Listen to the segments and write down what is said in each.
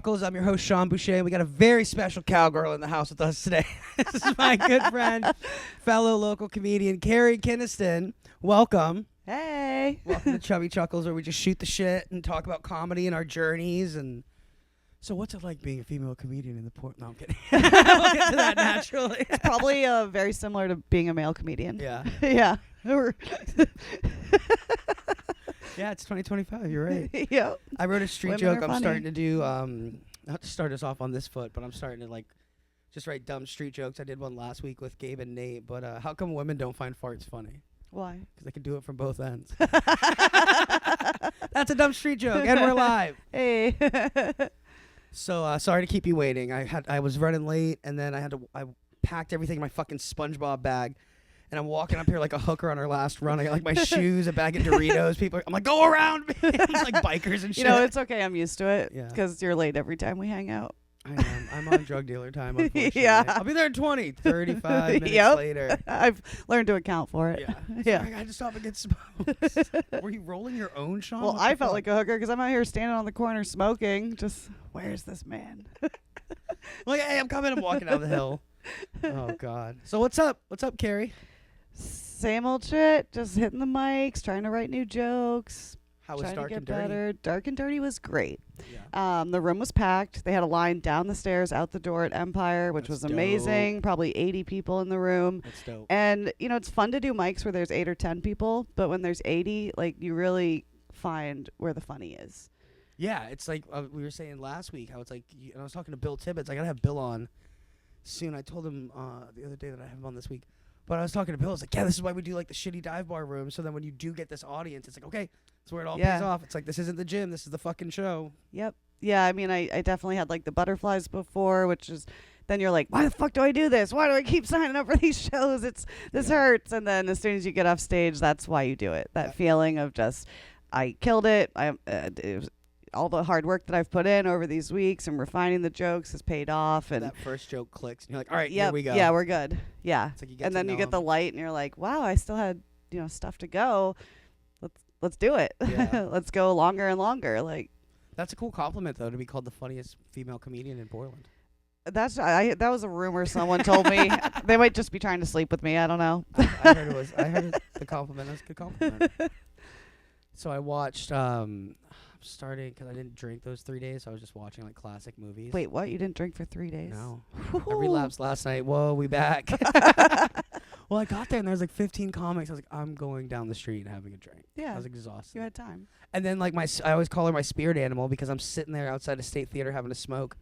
Chuckles. I'm your host, Sean Boucher, and we got a very special cowgirl in the house with us today. This is my good friend, fellow local comedian, Cari Keinston. Welcome. Hey. Welcome to Chubby Chuckles, where we just shoot the shit and talk about comedy and our journeys. And so what's it like being a female comedian in the port? No, I'm kidding. We'll get to that naturally. It's probably very similar to being a male comedian. Yeah. Yeah. Yeah, it's 2025. You're right. Yep. I wrote a street Women joke. are I'm funny. starting to do, not to start us off on this foot, but I'm starting to just write dumb street jokes. I did one last week with Gabe and Nate, but how come women don't find farts funny? Why? Because they can do it from both ends. That's a dumb street joke, and we're live. Hey. So sorry to keep you waiting. I was running late, and then I packed everything in my fucking SpongeBob bag, and I'm walking up here like a hooker on her last run. I got like my shoes, a bag of Doritos. I'm like, go around me. It's like bikers and shit. You know, it's okay. I'm used to it. Yeah. Because you're late every time we hang out. I am. I'm on drug dealer time, unfortunately. Yeah. I'll be there in 35 minutes Yep. later. I've learned to account for it. Yeah. Yeah. Sorry, I had to stop and get smokes. Were you rolling your own, Sean? Well, What I the felt fuck? like a hooker because I'm out here standing on the corner smoking. Just, where's this man? Like, hey, I'm coming. I'm walking down the hill. Oh, God. So what's up? What's up, Cari? Same old shit. Just hitting the mics, trying to write new jokes. How was Trying Dark to get and Dirty? better. Dark and Dirty was great. Yeah. The room was packed. They had a line down the stairs out the door at Empire, which That's was amazing. dope. Probably 80 people in the room. That's dope. And, you know, it's fun to do mics where there's 8 or 10 people, but when there's 80, like, you really find where the funny is. Yeah, it's like we were saying last week how it's like, and I was talking to Bill Tibbetts. I got to have Bill on soon. I told him the other day that I have him on this week. But I was talking to Bill. I was like, yeah, this is why we do like the shitty dive bar room. So then when you do get this audience, it's like, okay, that's where it all pays Yeah. off. It's like, this isn't the gym. This is the fucking show. Yep. Yeah, I mean, I definitely had, like, the butterflies before, which is, then you're like, why the fuck do I do this? Why do I keep signing up for these shows? This hurts. And then as soon as you get off stage, that's why you do it. That Yeah. feeling of just, I killed it. It was, all the hard work that I've put in over these weeks and refining the jokes has paid off. And that first joke clicks. And you're like, all right, yep, here we go. yeah, we're good. Yeah. It's like you get And to then you know get the 'em. light and you're like, wow, I still had, stuff to go. Let's do it. Yeah. Let's go longer and longer. Like, That's a cool compliment, though, to be called the funniest female comedian in Portland. that was a rumor someone told me. They might just be trying to sleep with me. I don't know. I heard the compliment. That's a good compliment. So I watched, starting, because I didn't drink those 3 days, so I was just watching, like, classic movies. Wait, what? You didn't drink for 3 days? No. I relapsed last night. Whoa, we back. Well, I got there, and there was, like, 15 comics. I was like, I'm going down the street and having a drink. Yeah. I was exhausted. You had time. And then, like, I always call her my spirit animal because I'm sitting there outside a state theater having a smoke.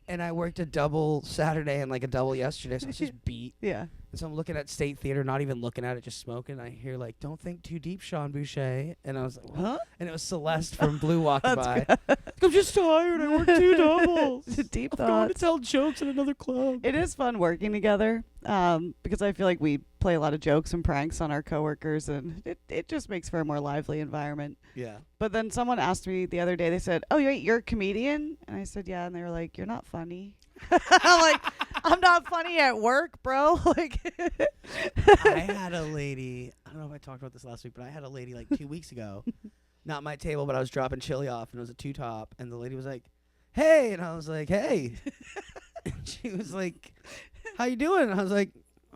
And I worked a double Saturday and, like, a double yesterday, so I was just beat. Yeah. And so I'm looking at State Theater, not even looking at it, just smoking. I hear, like, don't think too deep, Sean Boucher. And I was like, what? Huh? And it was Celeste from Blue walking by. That's I'm just tired. I worked 2 doubles. Deep I'm going to thoughts. tell jokes at another club. It is fun working together because I feel like we play a lot of jokes and pranks on our coworkers, and it just makes for a more lively environment. Yeah. But then someone asked me the other day, they said, oh, wait, you're a comedian? And I said, yeah. And they were like, you're not funny. I'm like, I'm not funny at work, bro. Like, I had a lady, I don't know if I talked about this last week, but I had a lady like 2 weeks ago, not my table, but I was dropping chili off, and it was a 2-top, and the lady was like, hey, and I was like, hey. And she was like, how you doing? And I was like,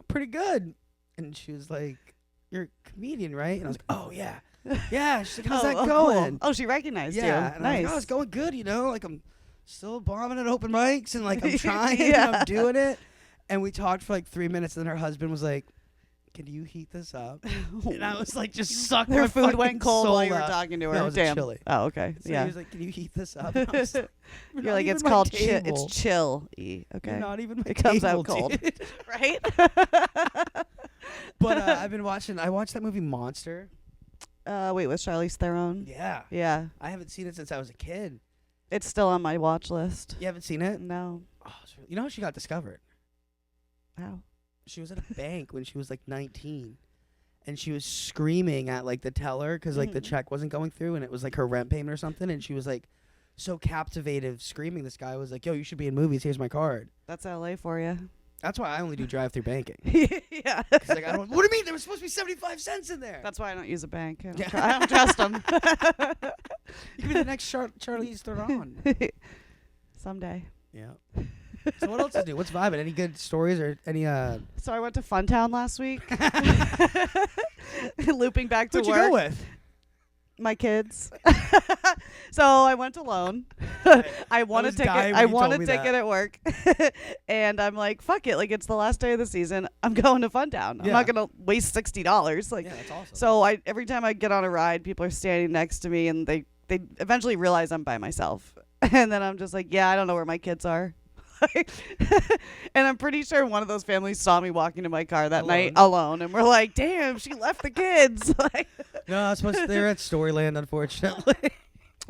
pretty good. And she was like, you're a comedian, right? And I was like, oh, yeah. Yeah. She's like, how's that cool. going? Oh, she recognized you. Yeah. And I was Nice. like, oh, it's going good, like I'm still bombing at open mics, and like I'm trying, Yeah. and I'm doing it. And we talked for like 3 minutes, and then her husband was like, can you heat this up? And I was like, just sucked Their my food fucking went cold soul while you were out. talking to her. No, it was a Damn. chili. Oh, okay. So yeah. he was like, can you heat this up? And I was like, "You're You're not like, even it's my called table. it's chill-y. Okay. You're not even my It comes table, out cold. dude." Right? But I watched that movie Monster. Wait, with Charlize Theron? Yeah. Yeah. I haven't seen it since I was a kid. It's still on my watch list. You haven't seen it? No. Oh, you know how she got discovered? How? She was at a bank when she was like 19. And she was screaming at like the teller because like the check wasn't going through, and it was like her rent payment or something. And she was like so captivative screaming. This guy was like, yo, you should be in movies. Here's my card. That's LA for you. That's why I only do drive-through banking. Yeah. 'Cause, like, I don't. What do you mean? There was supposed to be 75 cents in there. That's why I don't use a bank. I don't, Yeah. I don't trust them. You could be the next Charlize Theron. Someday. Yeah. So what else is new? What's vibing? Any good stories or any So I went to Funtown last week. Looping back to Who'd work. you go with? My kids. So I went alone. I won a was ticket. dying when I you won told a me ticket that. at work. And I'm like, fuck it. Like, it's the last day of the season. I'm going to Funtown. I'm Yeah. not going to waste $60. Like, Yeah, that's awesome. so every time I get on a ride, people are standing next to me and they eventually realize I'm by myself. And then I'm just like, yeah, I don't know where my kids are. And I'm pretty sure one of those families saw me walking to my car that night alone, and we're like, damn, she left the kids. Like, no, I was supposed to, they're at Storyland, unfortunately.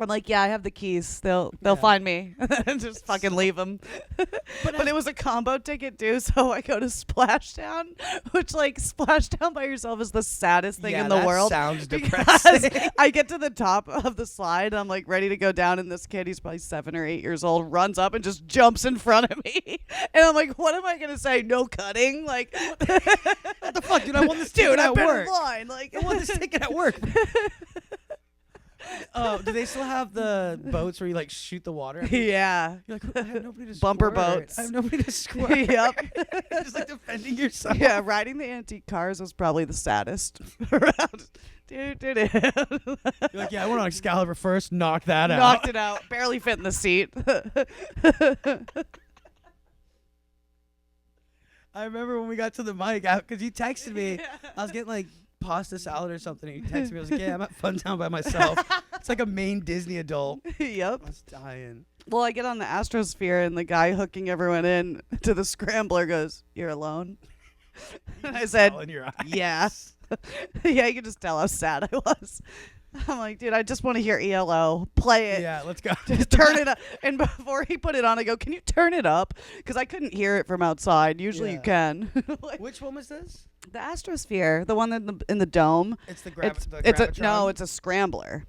I'm like, yeah, I have the keys. They'll Yeah. find me and just fucking leave them. But it was a combo ticket too, so I go to Splashdown, which like Splashdown by yourself is the saddest thing in the that world. sounds Because depressing. I get to the top of the slide, and I'm like ready to go down, and this kid, he's probably 7 or 8 years old, runs up and just jumps in front of me. And I'm like, what am I gonna say? No cutting? Like, What the fuck, dude? I won this dude, ticket I've at been work. in line. Like, I won this ticket at work. Oh, do they still have the boats where you like shoot the water? yeah. You're like, I have nobody to Bumper squirt. boats. I have nobody to squirt. Yep. Just like defending yourself. Yeah, riding the antique cars was probably the saddest around. Dude. You're like, yeah, I went on Excalibur first, knocked that out. Knocked it out. Barely fit in the seat. I remember when we got to the mic out because you texted me. I was getting like pasta salad or something. And you texted me. I was like, yeah, I'm at Funtown by myself. It's like a main Disney adult. Yep. I was dying. Well, I get on the Astrosphere, and the guy hooking everyone in to the scrambler goes, "You're alone." And I said, In your eyes. "Yeah." Yeah, you can just tell how sad I was. I'm like, dude, I just want to hear ELO. Play it. Yeah, let's go. Just turn it up. And before he put it on, I go, "Can you turn it up?" Because I couldn't hear it from outside. Usually you can. Like, Which one was this? the Astrosphere, the one in the dome. It's the It's a Gravitron? it's a scrambler.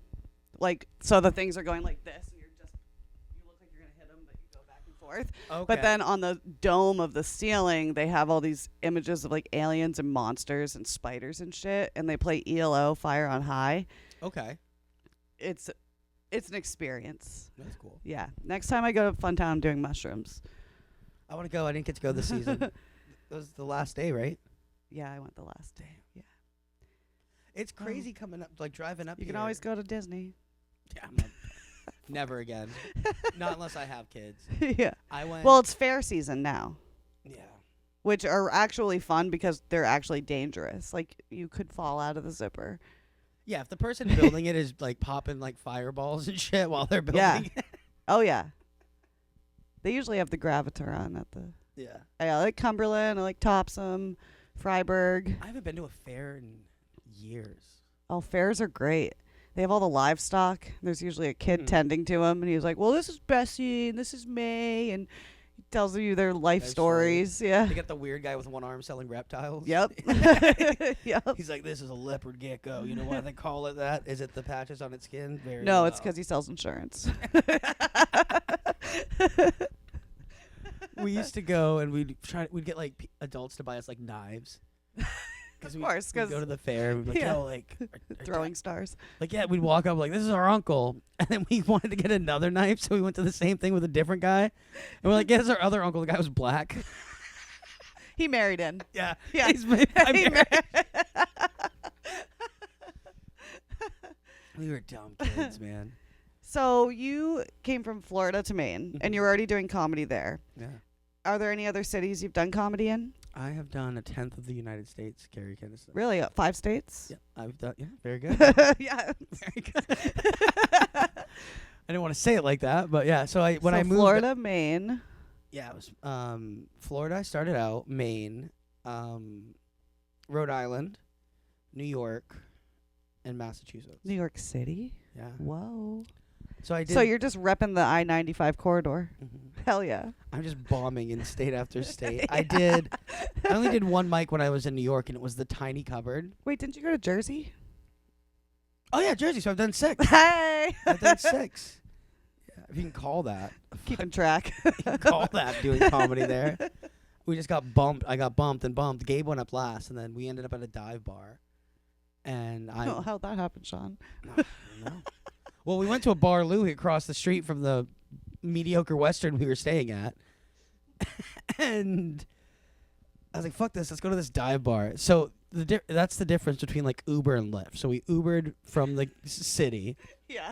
Like, so the things are going like this, and you look like you're gonna hit them, but you go back and forth. Okay. But then on the dome of the ceiling, they have all these images of like aliens and monsters and spiders and shit, and they play ELO, Fire on High. Okay. It's an experience. That's cool. Yeah. Next time I go to Funtown, I'm doing mushrooms. I want to go. I didn't get to go this season. It was the last day, right? Yeah, I went the last day. Yeah. It's crazy coming up, like driving up You here. can always go to Disney. Yeah, I'm not, never again. Not unless I have kids. Yeah. I went. Well, it's fair season now, yeah. which are actually fun because they're actually dangerous. Like, you could fall out of the zipper. Yeah, if the person building it is like popping like fireballs and shit while they're building Yeah. it. Oh, yeah. They usually have the Gravitron at the... Yeah. I like Cumberland. I like Topsom, Freiburg. I haven't been to a fair in years. Oh, fairs are great. They have all the livestock. There's usually a kid tending to them, and he's like, "Well, this is Bessie, and this is May," and he tells you their life Life stories. Yeah. They got the weird guy with one arm selling reptiles. Yep. Yep. He's like, this is a leopard gecko. You know why they call it that? Is it the patches on its skin? Very No, well. it's because he sells insurance. We used to go and we'd get like adults to buy us like knives. Of course, we'd 'cause- go to the fair and we'd be like, yeah. yo, like our Throwing stars. like, yeah, we'd walk up like, this is our uncle. And then we wanted to get another knife, so we went to the same thing with a different guy. And we're like, yeah, this is our other uncle. The guy was black. He married in. Yeah. Yeah. He's my He We were dumb kids, man. So you came from Florida to Maine, and you're already doing comedy there. Yeah. Are there any other cities you've done comedy in? I have done 1/10 of the United States, Cari, Keinston. Really? 5 states? Yeah, I've done. Yeah, very good. Yeah. Very good. I didn't want to say it like that, but yeah. So when So I moved, Florida, Maine. yeah, it was Florida. I started out Maine, Rhode Island, New York, and Massachusetts. New York City? Yeah. Whoa. So I did. So you're just repping the I-95 corridor. Mhm. Hell yeah. I'm just bombing in state after state. I only did one mic when I was in New York, and it was the Tiny Cupboard. Wait, didn't you go to Jersey? Oh yeah, Jersey. So I've done 6. Hey! I've done 6. Yeah, if you can call that. Keeping track. You can call that doing comedy there. We just got bumped. I got bumped and bumped. Gabe went up last, and then we ended up at a dive bar. And I Oh, how'd that happen, Sean? no. Well, we went to a bar Louie across the street from the mediocre Western we were staying at. And I was like, fuck this, let's go to this dive bar. So that's the difference between like Uber and Lyft. So we Ubered from the city. Yeah.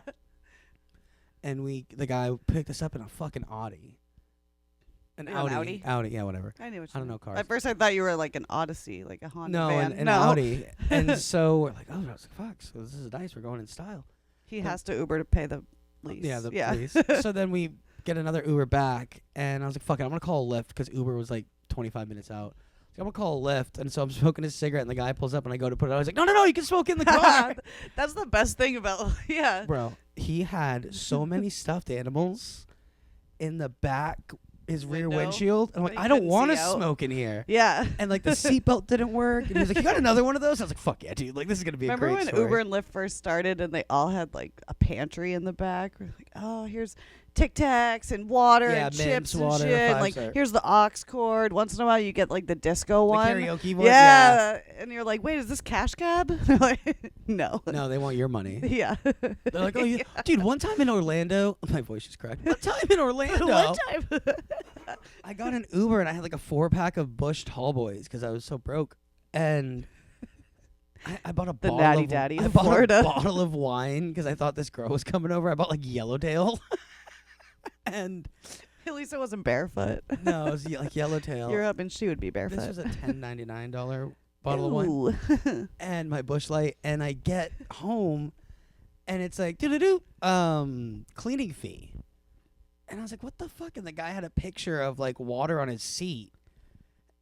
And the guy picked us up in a fucking Audi. An Audi? Audi, yeah, whatever. I knew what you I don't know meant. cars. At first I thought you were like an Odyssey, like a Honda No, van. an Audi. And so we're like, oh, I was like, fuck, so this is nice. We're going in style. He has to Uber to pay the lease. Yeah, the police. So then we get another Uber back, and I was like, fuck it, I'm going to call a Lyft because Uber was like 25 minutes out. So I'm going to call a Lyft, and so I'm smoking a cigarette, and the guy pulls up, and I go to put it out. I was like, no, you can smoke in the car. That's the best thing about, yeah. Bro, he had so many stuffed animals in the back, his rear windshield. I'm like, I don't want to smoke in here. Yeah. And like the seatbelt didn't work. And he was like, you got another one of those? I was like, fuck yeah, dude. Like, this is going to be a great story. Remember when Uber and Lyft first started and they all had like a pantry in the back? We're like, oh, here's Tic Tacs and water and chips and water, shit. Like, here's the aux cord. Once in a while, you get like the disco one. Karaoke one? Yeah. And you're like, wait, is this cash cab? They're like, no. No, they want your money. Yeah. They're like, oh, yeah. Dude, one time in Orlando, my voice is cracked. One time in Orlando. One time. I got an Uber and I had like a 4-pack of Busch Tall Boys because I was so broke. And I bought a the bottle Natty of Daddy I of bought Florida. a bottle of wine because I thought this girl was coming over. I bought like Yellowtail. And at least it wasn't barefoot. no, it was like Yellowtail. You're up and she would be barefoot. This was a $10.99 bottle of wine. And my Busch Light. And I get home and it's like, cleaning fee. And I was like, what the fuck? And the guy had a picture of like water on his seat.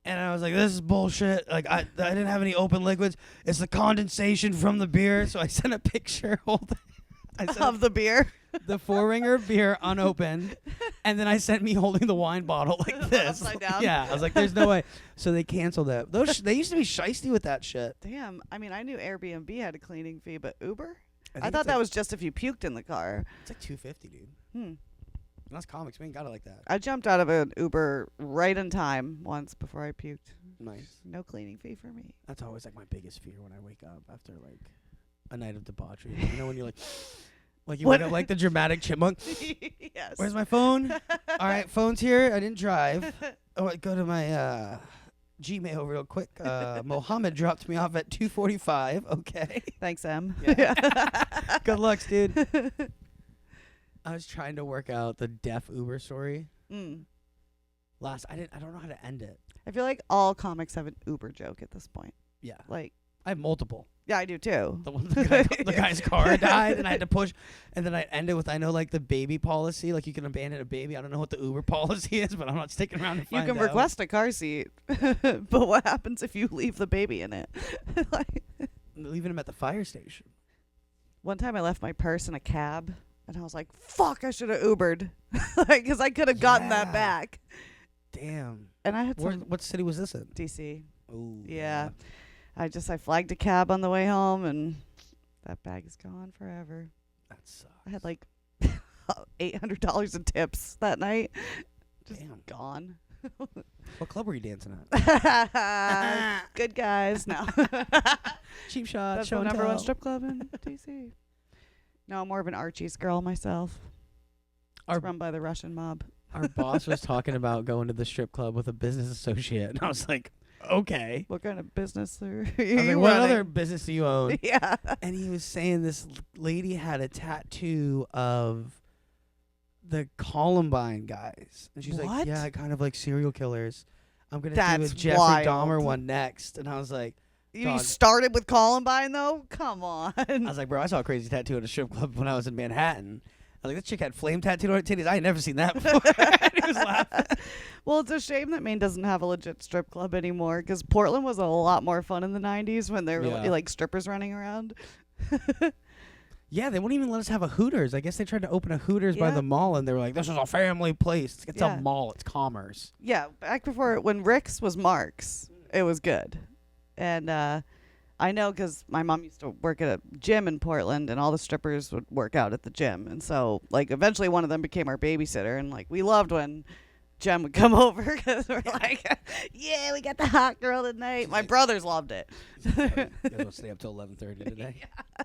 And I was like, this is bullshit. Like, I didn't have any open liquids. It's the condensation from the beer. So I sent a picture of the beer. The 4-ringer beer unopened. And then I sent me holding the wine bottle like this. Upside down. Yeah. I was like, there's no way. So they canceled that. They used to be shiesty with that shit. Damn. I mean, I knew Airbnb had a cleaning fee, but Uber? I thought that was just if you puked in the car. It's like $250, dude. Hmm. And us comics, we ain't got it like that. I jumped out of an Uber right in time once before I puked. Nice. No cleaning fee for me. That's always like my biggest fear when I wake up after like a night of debauchery. You know when you're like you wake up like the dramatic chipmunk. Yes. Where's my phone? All right, phone's here. I didn't drive. Oh, I go to my Gmail real quick. Mohammed dropped me off at 2:45. Okay. Thanks, Em. Yeah. Good luck, dude. I was trying to work out the deaf Uber story. Mm. I don't know how to end it. I feel like all comics have an Uber joke at this point. Yeah. Like, I have multiple. yeah, I do too. The guy's car died, and I had to push. And then I end it with, I know, like, the baby policy. Like, you can abandon a baby. I don't know what the Uber policy is, but I'm not sticking around to find out. You can request a car seat. But what happens if you leave the baby in it? Like, leaving him at the fire station. one time I left my purse in a cab, and I was like, fuck, I should have Ubered. Like, because I could have gotten that back. Damn. And I had what city was this in? DC. Oh, Yeah. I flagged a cab on the way home, and that bag is gone forever. That sucks. I had like $800 in tips that night. Just gone. What club were you dancing at? Good guys. No. Cheap Shot. That's Show the and number one tell. strip club in DC. No, I'm more of an Archie's girl myself. It's run by the Russian mob. Our boss was talking about going to the strip club with a business associate, and I was like, okay. What kind of business are I was you like, what running? other business do you own? Yeah. And he was saying this lady had a tattoo of the Columbine guys. And she's like, What? yeah, kind of like serial killers. I'm going to do That's a Jeffrey wild. Dahmer one next. And I was like, You Dog. started with Columbine, though? Come on. I was like, bro, I saw a crazy tattoo at a strip club when I was in Manhattan. I was like, this chick had flame tattooed on her titties. I had never seen that before. He was laughing. Well, it's a shame that Maine doesn't have a legit strip club anymore, because Portland was a lot more fun in the 90s when there were like strippers running around. Yeah, they wouldn't even let us have a Hooters. I guess they tried to open a Hooters by the mall, and they were like, this is a family place. It's a mall. It's commerce. Yeah, back before, when Rick's was Mark's, it was good. And I know because my mom used to work at a gym in Portland, and all the strippers would work out at the gym. And so, like, eventually one of them became our babysitter, and, like, we loved when Jem would come over because we're like, yeah, we got the hot girl tonight. My brothers loved it. You guys will stay up till 11:30 today. Yeah.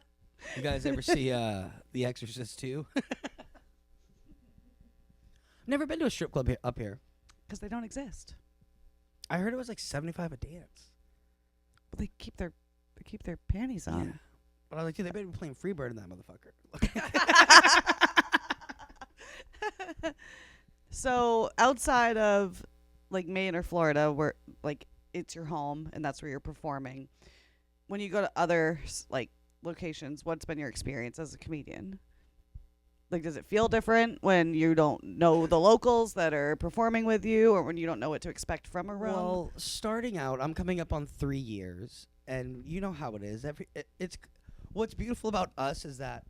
You guys ever see The Exorcist 2? Never been to a strip club up here. Because they don't exist. I heard it was like $75 a dance. But they keep their panties on. Yeah. But I was like, dude, they better be playing Freebird in that motherfucker. So outside of like Maine or Florida, where like it's your home and that's where you're performing, when you go to other like locations, what's been your experience as a comedian? Like, does it feel different when you don't know the locals that are performing with you, or when you don't know what to expect from a room? Well, starting out, I'm coming up on 3 years, and you know how it is. It's what's beautiful about us is that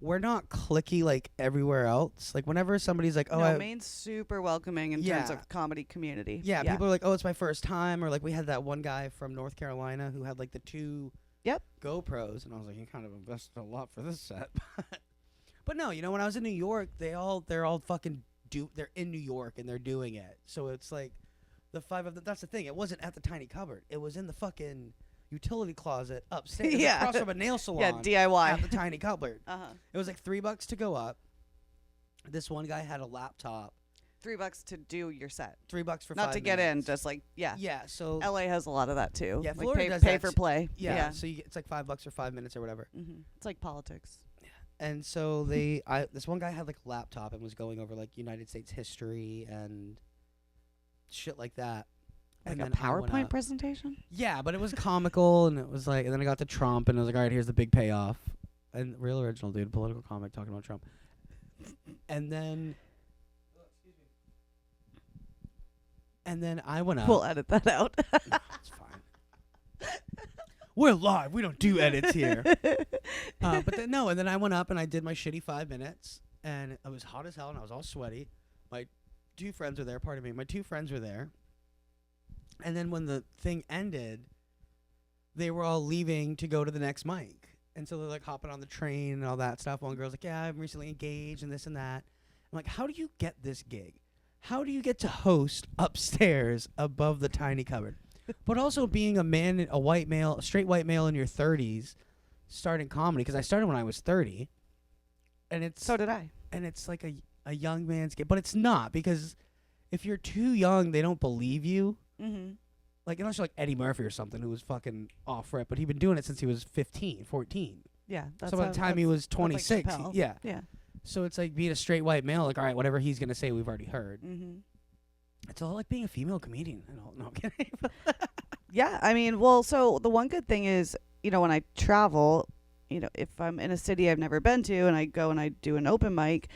we're not cliquey like everywhere else. Like whenever somebody's like, "Oh, Maine's super welcoming in terms of comedy community." Yeah, people are like, "Oh, it's my first time," or like we had that one guy from North Carolina who had like the 2 GoPros, and I was like, "You kind of invested a lot for this set." But no, you know, when I was in New York, they're all fucking they're in New York and they're doing it. So it's like the 5 of them. That's the thing. It wasn't at the tiny cupboard. It was in the fucking utility closet upstairs. Across from a nail salon. Yeah, DIY. At the tiny cupboard. Uh-huh. It was like $3 to go up. This one guy had a laptop. $3 to do your set. $3 for 5 Not to get minutes. in, just like Yeah, so LA has a lot of that too. Yeah, like Florida pay, does pay that for too. play. Yeah, so it's like $5 for 5 minutes or whatever. Mm-hmm. It's like politics. And so this one guy had like a laptop and was going over like United States history and shit like that. Like and a then I went PowerPoint up. presentation? Yeah, but it was comical and it was like, and then I got to Trump and I was like, all right, here's the big payoff. And real original dude, political comic talking about Trump. And then I went up. We'll edit that out. No, it's fine. We're live. We don't do edits here. But then and then I went up and I did my shitty 5 minutes, and it was hot as hell, and I was all sweaty. My 2 friends were there. Pardon me. My 2 friends were there. And then when the thing ended, they were all leaving to go to the next mic, and so they're like hopping on the train and all that stuff. One girl's like, "Yeah, I'm recently engaged and this and that." I'm like, "How do you get this gig? How do you get to host upstairs above the tiny cupboard?" But also being a man, a white male, a straight white male in your 30s, starting comedy, because I started when I was 30. And it's So did I. And it's like a young man's game. But it's not, because if you're too young, they don't believe you. Mm-hmm. Like, unless you're like Eddie Murphy or something, who was fucking off rip. But he'd been doing it since he was 15, 14. Yeah. So by the time he was 26, like Chappelle. yeah. Yeah. So it's like being a straight white male, like, all right, whatever he's going to say, we've already heard. Mm-hmm. It's all like being a female comedian. I don't know. I'm kidding. Yeah, I mean, well, so the one good thing is, you know, when I travel, you know, if I'm in a city I've never been to and I go and I do an open mic,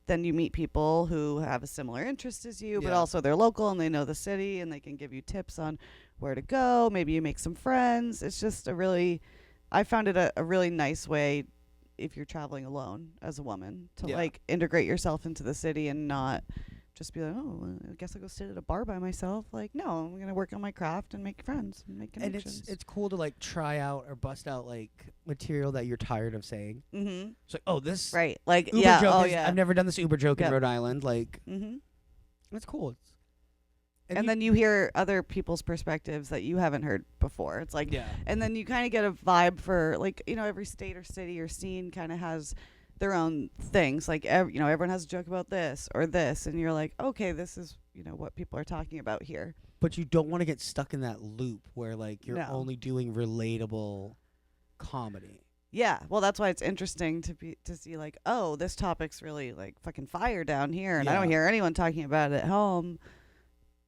then you meet people who have a similar interest as you, but also they're local and they know the city and they can give you tips on where to go. Maybe you make some friends. It's just I found it a really nice way, if you're traveling alone as a woman, to like integrate yourself into the city and not just be like, oh, well, I guess I'll go sit at a bar by myself. Like, no, I'm going to work on my craft and make friends and make connections. And it's cool to like try out or bust out like material that you're tired of saying. Mm-hmm. It's like, oh, this right, like Uber joke I've never done this Uber joke in Rhode Island. Like, it's cool. And then you hear other people's perspectives that you haven't heard before. It's like, and then you kind of get a vibe for like, you know, every state or city or scene kind of has their own things. Like, you know, everyone has a joke about this or this, and you're like, okay, this is, you know, what people are talking about here. But you don't want to get stuck in that loop where like you're only doing relatable comedy. Yeah, well, that's why it's interesting to see like, oh, this topic's really like fucking fire down here, and I don't hear anyone talking about it at home.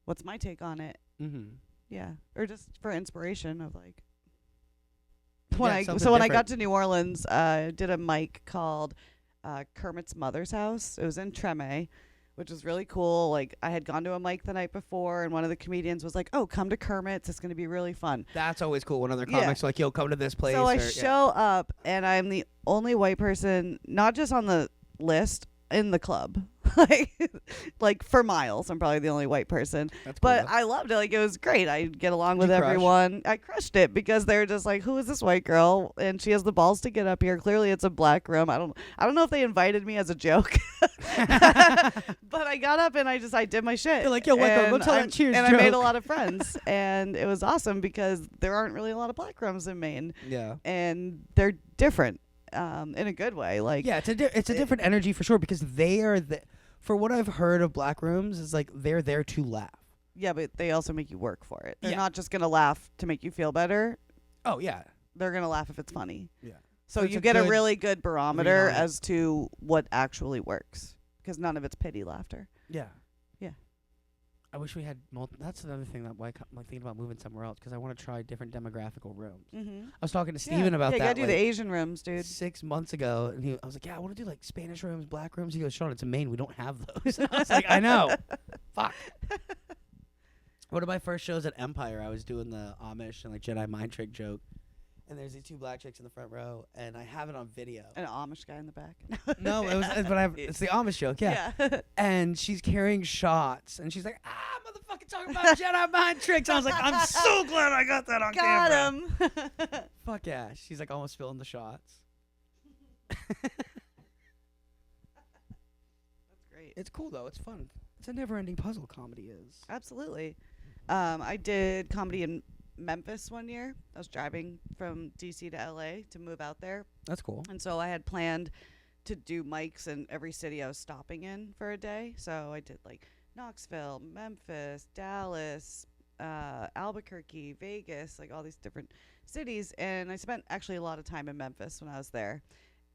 What's my take on it? Mm-hmm. Yeah, or just for inspiration of like. When I got to New Orleans, I did a mic called Kermit's Mother's House. It was in Treme, which was really cool. Like, I had gone to a mic the night before, and one of the comedians was like, "Oh, come to Kermit's. It's going to be really fun." That's always cool when other comics are like, "Yo, come to this place." So I show up, and I'm the only white person, not just on the list, in the club. like for miles, I'm probably the only white person. That's but cool. I loved it. Like, it was great. I get along with everyone. I crushed it because they're just like, who is this white girl? And she has the balls to get up here. Clearly it's a black room. I don't know if they invited me as a joke. But I got up and I did my shit. You're like, yo, white girl, go tell that cheers and joke. I made a lot of friends. And it was awesome because there aren't really a lot of black rooms in Maine. Yeah. And they're different. In a good way. Like, yeah, it's a different energy for sure, because they are For what I've heard of black rooms, is like they're there to laugh. Yeah, but they also make you work for it. They're Yeah. not just going to laugh to make you feel better. Oh yeah. They're going to laugh if it's funny. Yeah. So It's you a get a good really good barometer read on it. as to what actually works, because none of it's pity laughter. Yeah. Yeah. I wish we had. That's another thing that why I'm like thinking about moving somewhere else because I want to try different demographical rooms. Mm-hmm. I was talking to Steven about yeah, that. you gotta do like, the Asian rooms, dude. 6 months ago, and I was like, "Yeah, I want to do like Spanish rooms, black rooms." He goes, "Sean, it's in Maine. We don't have those." I was like, "I know." Fuck. One of my first shows at Empire, I was doing the Amish and like Jedi mind trick joke, and there's these two black chicks in the front row, and I have it on video. An Amish guy in the back. No, it's the Amish joke, yeah. And she's carrying shots, and she's like, motherfucker, talking about Jedi mind tricks. I was like, I'm so glad I got that on camera. Got him. Fuck yeah. She's like almost spilling the shots. That's great. It's cool though. It's fun. It's a never-ending puzzle. Comedy is. Absolutely. I did comedy in Memphis one year. I was driving from DC to LA to move out there. That's cool. And so I had planned to do mics in every city I was stopping in for a day. So I did like Knoxville, Memphis, Dallas, Albuquerque, Vegas, like all these different cities. And I spent actually a lot of time in Memphis when I was there.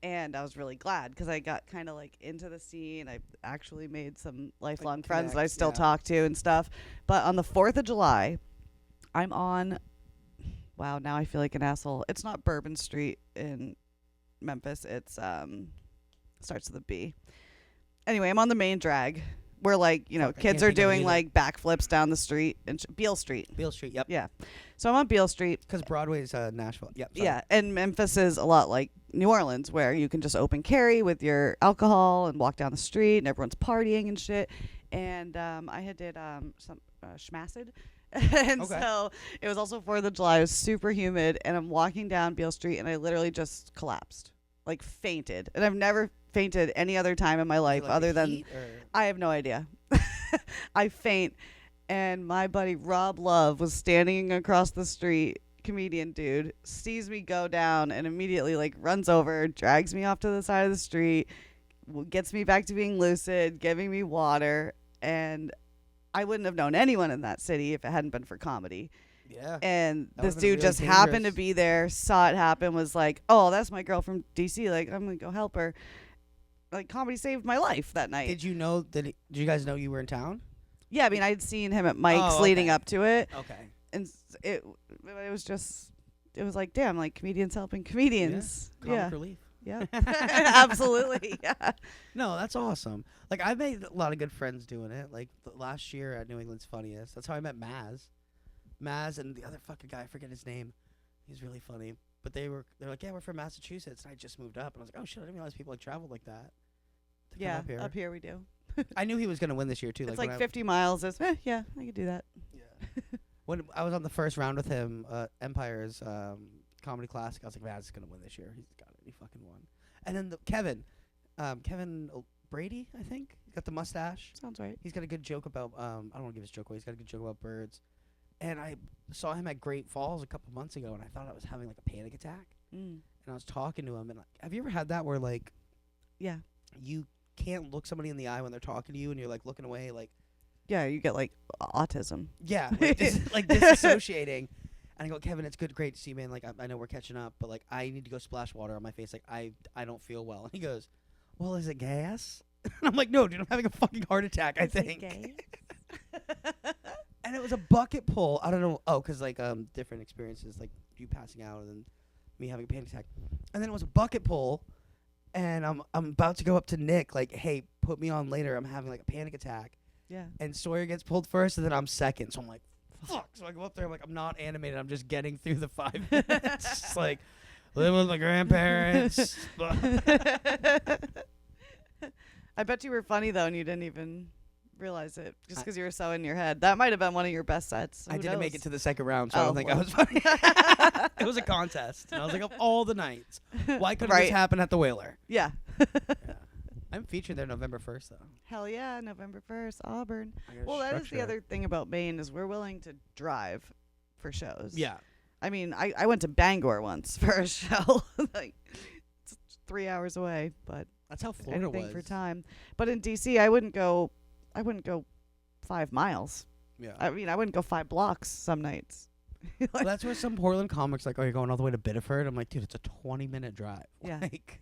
And I was really glad because I got kind of like into the scene. I actually made some lifelong friends that I still talk to and stuff. But on the 4th of July, I'm on, wow, now I feel like an asshole. It's not Bourbon Street in Memphis. It's, starts with a B. Anyway, I'm on the main drag where, like, you know, Fuck, I kids can't are think of it doing, either. like, backflips down the street. And Beale Street. Beale Street, yep. Yeah. So I'm on Beale Street. Because Broadway's Nashville. Yep. Sorry. Yeah, and Memphis is a lot like New Orleans, where you can just open carry with your alcohol and walk down the street, and everyone's partying and shit. And I had did some schmacid, and Okay. so it was also 4th of July. It was super humid, and I'm walking down Beale Street, and I literally just collapsed, like fainted. And I've never fainted any other time in my life Like other the than heat, or- I have no idea. I faint, and my buddy Rob Love was standing across the street, comedian dude, sees me go down and immediately like runs over, drags me off to the side of the street, gets me back to being lucid, giving me water, and I wouldn't have known anyone in that city if it hadn't been for comedy. Yeah. And That this would've been dude really just happened to dangerous. be there, saw it happen, was like, "Oh, that's my girl from DC. Like, I'm gonna go help her." Like, comedy saved my life that night. Did you know that? Did you guys know you were in town? Yeah, I mean, I'd seen him at Mike's Oh, leading okay. up to it, Okay. and it was just, it was like, damn, like comedians helping comedians. Comic Yeah, relief. yeah, absolutely, yeah. No, that's awesome. Like I've made a lot of good friends doing it. Like last year at New England's Funniest. That's how I met Maz. Maz and the other fucking guy, I forget his name. He's really funny. But they're like, yeah, we're from Massachusetts, and I just moved up, and I was like, oh shit, I didn't realize people like traveled like that. To come Yeah, up here. we do. I knew he was gonna win this year too. It's when like I- 50 miles. Is yeah, I could do that. Yeah. When I was on the first round with him, Empire's comedy classic, I was like, Maz is gonna win this year. He's got it. He fucking won. And then Kevin Brady, I think, he's got the mustache. Sounds right. He's got a good joke about I don't want to give his joke away. He's got a good joke about birds. And I saw him at Great Falls a couple months ago, and I thought I was having like a panic attack. Mm. And I was talking to him, and like, have you ever had that where like Yeah, you can't look somebody in the eye when they're talking to you, and you're like looking away, like yeah. You get like autism. yeah, like, like disassociating. And I go, Kevin, it's great to see you, man. Like I know we're catching up, but like I need to go splash water on my face. Like I don't feel well. And he goes, well, is it gas? And I'm like, no, dude, I'm having a fucking heart attack. I think. And it was a bucket pull. I don't know. Oh, because like different experiences, like you passing out and then me having a panic attack. And then it was a bucket pull, and I'm about to go up to Nick, like, hey, put me on later. I'm having like a panic attack. Yeah. And Sawyer gets pulled first, and then I'm second. So I'm like, fuck. So I go up there. I'm like, I'm not animated. I'm just getting through the 5 minutes. Just like living with my grandparents. I bet you were funny though, and you didn't even realize it just because you were so in your head. That might have been one of your best sets. I Who didn't make knows? it to the second round, so I Oh, don't think well. I was funny. It was a contest. And I was like, of all the nights, why couldn't Right. this happen at the Whaler? Yeah. Yeah. I'm featured there November 1st, though. Hell yeah, November 1st, Auburn. I gotta Well, that is the structure it. other thing about Maine is we're willing to drive for shows. Yeah. I mean, I went to Bangor once for a show. Like, it's 3 hours away, but That's how Florida anything was. for time. But in DC, I wouldn't go 5 miles. Yeah. I mean, I wouldn't go 5 blocks some nights. Well, that's where some Portland comics like, oh, you're going all the way to Biddeford? I'm like, dude, it's a 20-minute drive. Yeah. Like,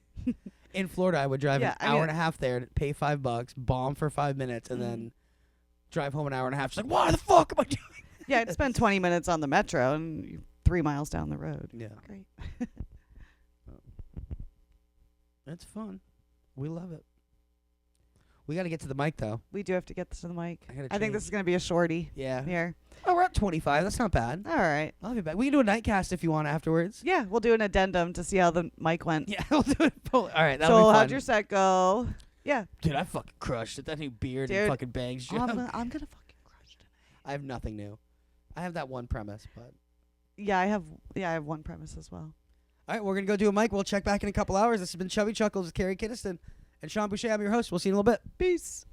in Florida, I would drive Yeah, an hour and a half there, pay $5, bomb for 5 minutes, and then drive home an hour and a half. Just like, why the fuck am I doing Yeah, I'd spend 20 minutes on the metro and you're 3 miles down the road. Yeah. Great. It's fun. We love it. We got to get to the mic, though. We do have to get to the mic. I gotta I think this change. is going to be a shorty Yeah. here. Oh, we're at 25. That's not bad. All right. I'll be back. We can do a nightcast if you want afterwards. Yeah, we'll do an addendum to see how the mic went. Yeah, we'll do it. All right, that'll So be fun. how'd your set go? Yeah. Dude, I fucking crushed it. That new beard and Dude, fucking bangs joke. I'm gonna fucking crush tonight. I have nothing new. I have that one premise, but... Yeah, I have one premise as well. All right, we're going to go do a mic. We'll check back in a couple hours. This has been Chubby Chuckles with Cari, Keinston, and Sean Boucher. I'm your host. We'll see you in a little bit. Peace.